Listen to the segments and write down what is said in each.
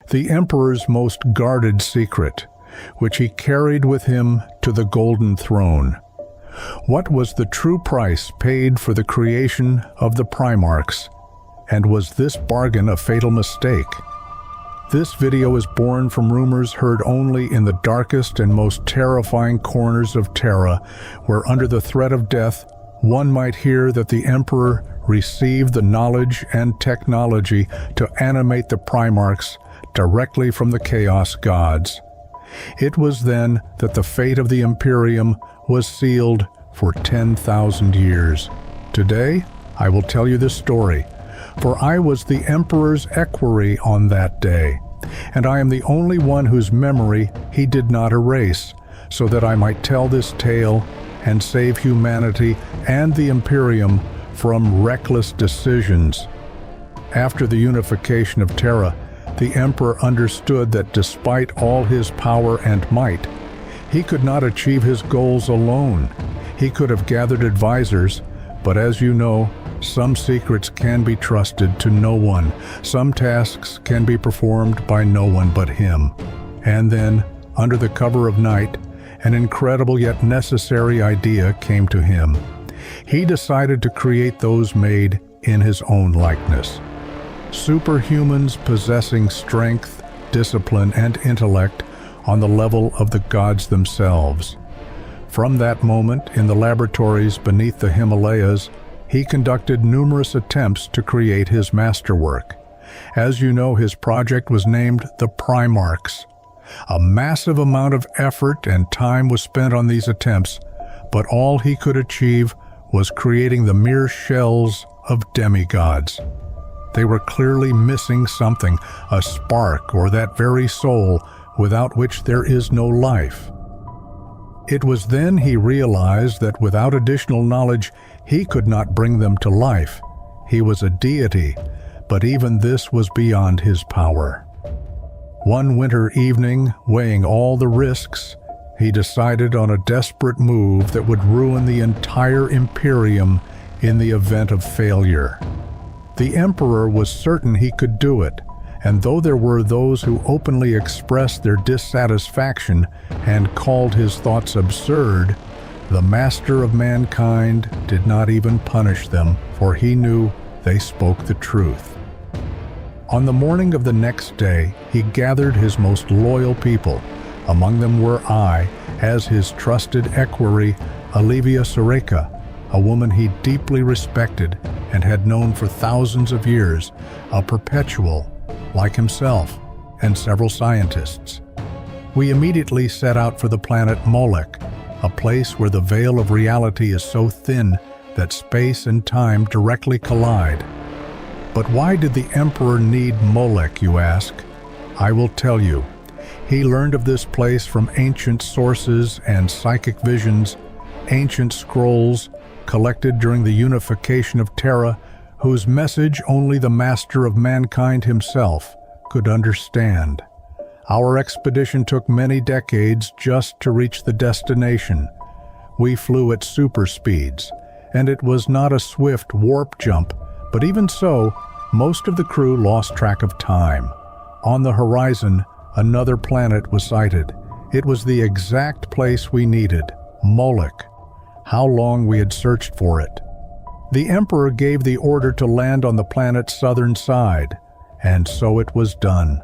the Emperor's most guarded secret, which he carried with him to the Golden Throne. What was the true price paid for the creation of the Primarchs, and was this bargain a fatal mistake? This video is born from rumors heard only in the darkest and most terrifying corners of Terra, where under the threat of death, one might hear that the Emperor received the knowledge and technology to animate the Primarchs directly from the Chaos Gods. It was then that the fate of the Imperium was sealed for 10,000 years. Today, I will tell you this story, for I was the Emperor's equerry on that day, and I am the only one whose memory he did not erase, so that I might tell this tale and save humanity and the Imperium from reckless decisions. After the unification of Terra, the Emperor understood that despite all his power and might, he could not achieve his goals alone. He could have gathered advisors, but as you know, some secrets can be trusted to no one. Some tasks can be performed by no one but him. And then, under the cover of night, an incredible yet necessary idea came to him. He decided to create those made in his own likeness. Superhumans possessing strength, discipline, and intellect on the level of the gods themselves. From that moment, in the laboratories beneath the Himalayas, he conducted numerous attempts to create his masterwork. As you know, his project was named the Primarchs. A massive amount of effort and time was spent on these attempts, but all he could achieve was creating the mere shells of demigods. They were clearly missing something, a spark or that very soul without which there is no life. It was then he realized that without additional knowledge, he could not bring them to life. He was a deity, but even this was beyond his power. One winter evening, weighing all the risks, he decided on a desperate move that would ruin the entire Imperium in the event of failure. The Emperor was certain he could do it, and though there were those who openly expressed their dissatisfaction and called his thoughts absurd, the master of mankind did not even punish them, for he knew they spoke the truth. On the morning of the next day, he gathered his most loyal people. Among them were I, as his trusted equerry, Olivia Soreka, a woman he deeply respected and had known for thousands of years, a perpetual, like himself, and several scientists. We immediately set out for the planet Molech, a place where the veil of reality is so thin that space and time directly collide. But why did the Emperor need Molech, you ask? I will tell you. He learned of this place from ancient sources and psychic visions, ancient scrolls collected during the unification of Terra, whose message only the master of mankind himself could understand. Our expedition took many decades just to reach the destination. We flew at super speeds, and it was not a swift warp jump, but even so, most of the crew lost track of time. On the horizon, another planet was sighted. It was the exact place we needed, Molech. How long we had searched for it. The Emperor gave the order to land on the planet's southern side, and so it was done.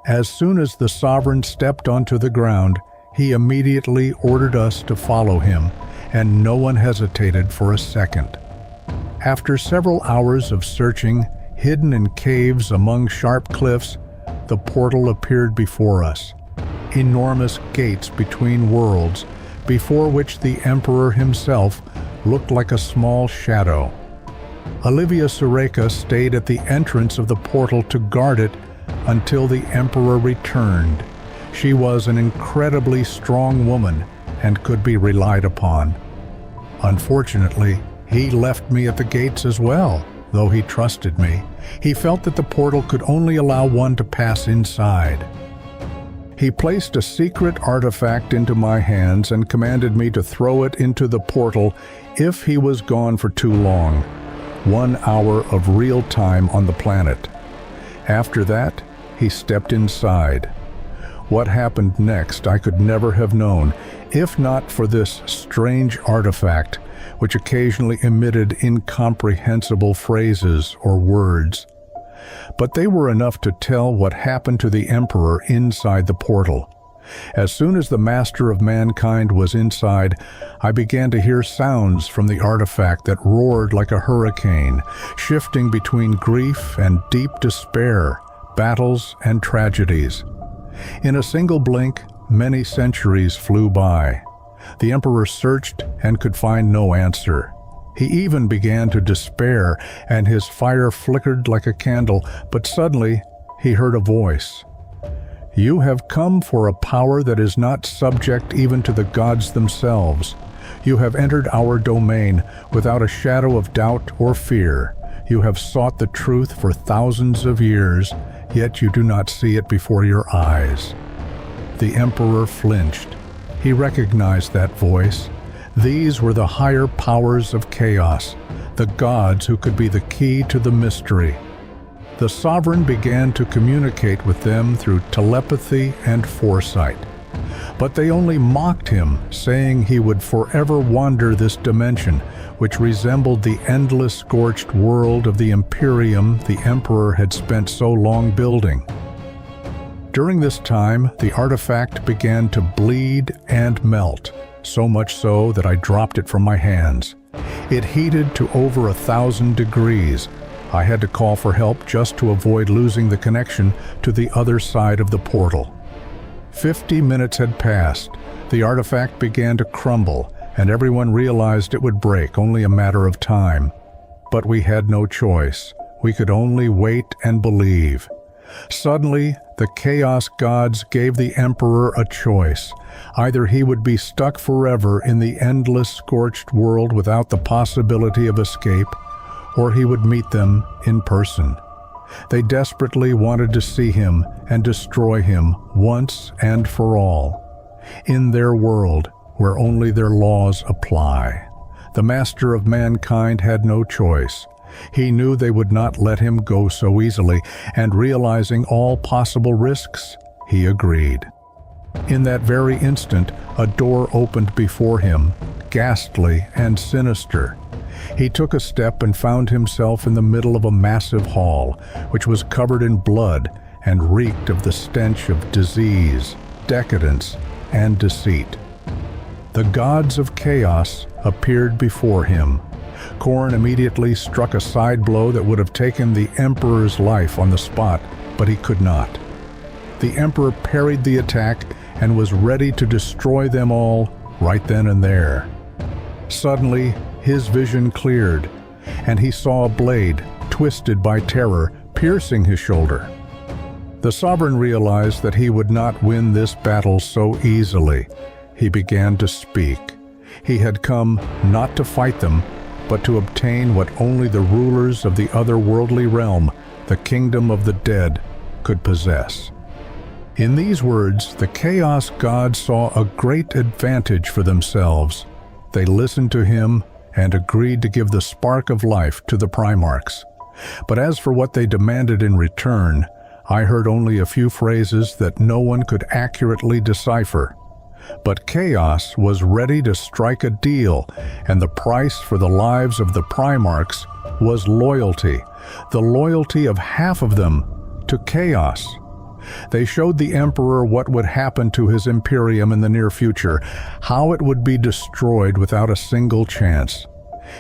As soon as the sovereign stepped onto the ground, he immediately ordered us to follow him, and no one hesitated for a second. After several hours of searching, hidden in caves among sharp cliffs, the portal appeared before us. Enormous gates between worlds, before which the Emperor himself looked like a small shadow. Olivia Soreka stayed at the entrance of the portal to guard it until the Emperor returned. She was an incredibly strong woman and could be relied upon. Unfortunately, he left me at the gates as well, though he trusted me. He felt that the portal could only allow one to pass inside. He placed a secret artifact into my hands and commanded me to throw it into the portal if he was gone for too long. 1 hour of real time on the planet. After that, he stepped inside. What happened next I could never have known, if not for this strange artifact, which occasionally emitted incomprehensible phrases or words. But they were enough to tell what happened to the Emperor inside the portal. As soon as the Master of Mankind was inside, I began to hear sounds from the artifact that roared like a hurricane, shifting between grief and deep despair, battles and tragedies. In a single blink, many centuries flew by. The Emperor searched and could find no answer. He even began to despair, and his fire flickered like a candle, but suddenly he heard a voice. "You have come for a power that is not subject even to the gods themselves. You have entered our domain without a shadow of doubt or fear. You have sought the truth for thousands of years, yet you do not see it before your eyes." The Emperor flinched. He recognized that voice. These were the higher powers of chaos, the gods who could be the key to the mystery. The sovereign began to communicate with them through telepathy and foresight. But they only mocked him, saying he would forever wander this dimension, which resembled the endless scorched world of the Imperium the Emperor had spent so long building. During this time, the artifact began to bleed and melt, so much so that I dropped it from my hands. It heated to over 1,000 degrees. I had to call for help just to avoid losing the connection to the other side of the portal. 50 minutes had passed. The artifact began to crumble, and everyone realized it would break, only a matter of time. But we had no choice. We could only wait and believe. Suddenly, the Chaos Gods gave the Emperor a choice. Either he would be stuck forever in the endless scorched world without the possibility of escape, or he would meet them in person. They desperately wanted to see him and destroy him once and for all. In their world, where only their laws apply, the Master of Mankind had no choice. He knew they would not let him go so easily, and realizing all possible risks, he agreed. In that very instant, a door opened before him, ghastly and sinister. He took a step and found himself in the middle of a massive hall, which was covered in blood and reeked of the stench of disease, decadence, and deceit. The gods of chaos appeared before him. Khorne immediately struck a side blow that would have taken the Emperor's life on the spot, but he could not. The Emperor parried the attack and was ready to destroy them all right then and there. Suddenly, his vision cleared, and he saw a blade, twisted by terror, piercing his shoulder. The sovereign realized that he would not win this battle so easily. He began to speak. He had come not to fight them, but to obtain what only the rulers of the otherworldly realm, the kingdom of the dead, could possess. In these words, the Chaos Gods saw a great advantage for themselves. They listened to him and agreed to give the spark of life to the Primarchs. But as for what they demanded in return, I heard only a few phrases that no one could accurately decipher. But Chaos was ready to strike a deal, and the price for the lives of the Primarchs was loyalty, the loyalty of half of them to Chaos. They showed the Emperor what would happen to his Imperium in the near future, how it would be destroyed without a single chance.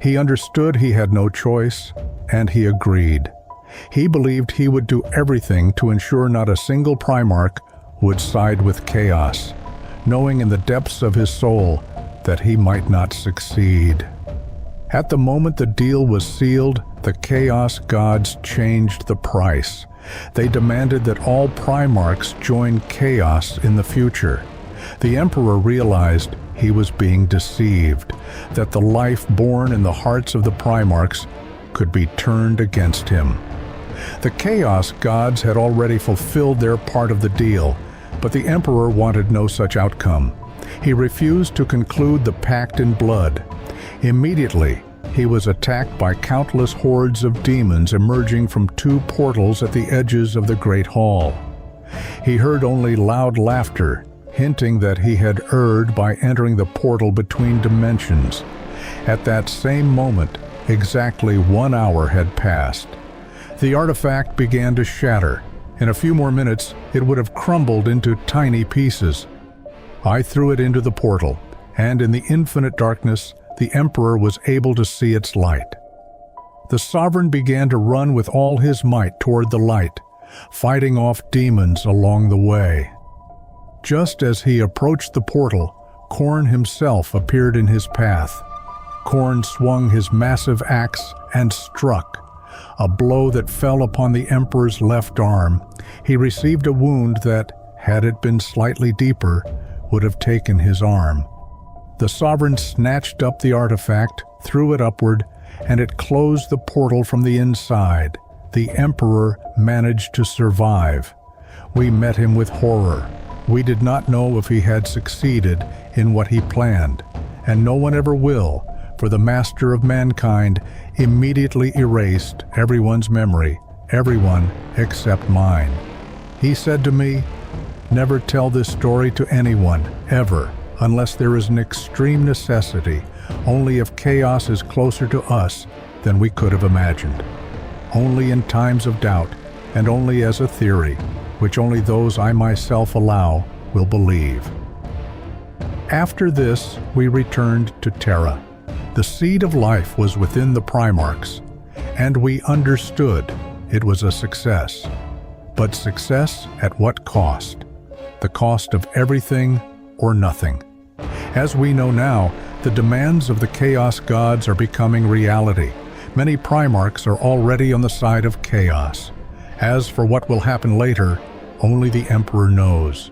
He understood he had no choice, and he agreed. He believed he would do everything to ensure not a single Primarch would side with Chaos, knowing in the depths of his soul that he might not succeed. At the moment the deal was sealed, the Chaos Gods changed the price. They demanded that all Primarchs join Chaos in the future. The Emperor realized he was being deceived, that the life born in the hearts of the Primarchs could be turned against him. The Chaos Gods had already fulfilled their part of the deal, but the Emperor wanted no such outcome. He refused to conclude the pact in blood. Immediately, He was attacked by countless hordes of demons emerging from two portals at the edges of the Great Hall. He heard only loud laughter, hinting that he had erred by entering the portal between dimensions. At that same moment, exactly 1 hour had passed. The artifact began to shatter. In a few more minutes, it would have crumbled into tiny pieces. I threw it into the portal, and in the infinite darkness, the Emperor was able to see its light. The Sovereign began to run with all his might toward the light, fighting off demons along the way. Just as he approached the portal, Khorne himself appeared in his path. Khorne swung his massive axe and struck. A blow that fell upon the Emperor's left arm. He received a wound that, had it been slightly deeper, would have taken his arm. The Sovereign snatched up the artifact, threw it upward, and it closed the portal from the inside. The Emperor managed to survive. We met him with horror. We did not know if he had succeeded in what he planned, and no one ever will, for the Master of Mankind immediately erased everyone's memory, everyone except mine. He said to me, "Never tell this story to anyone, ever, unless there is an extreme necessity, only if chaos is closer to us than we could have imagined. Only in times of doubt, and only as a theory, which only those I myself allow will believe." After this, we returned to Terra. The seed of life was within the Primarchs, and we understood it was a success. But success at what cost? The cost of everything or nothing. As we know now, the demands of the Chaos Gods are becoming reality. Many Primarchs are already on the side of chaos. As for what will happen later, only the Emperor knows.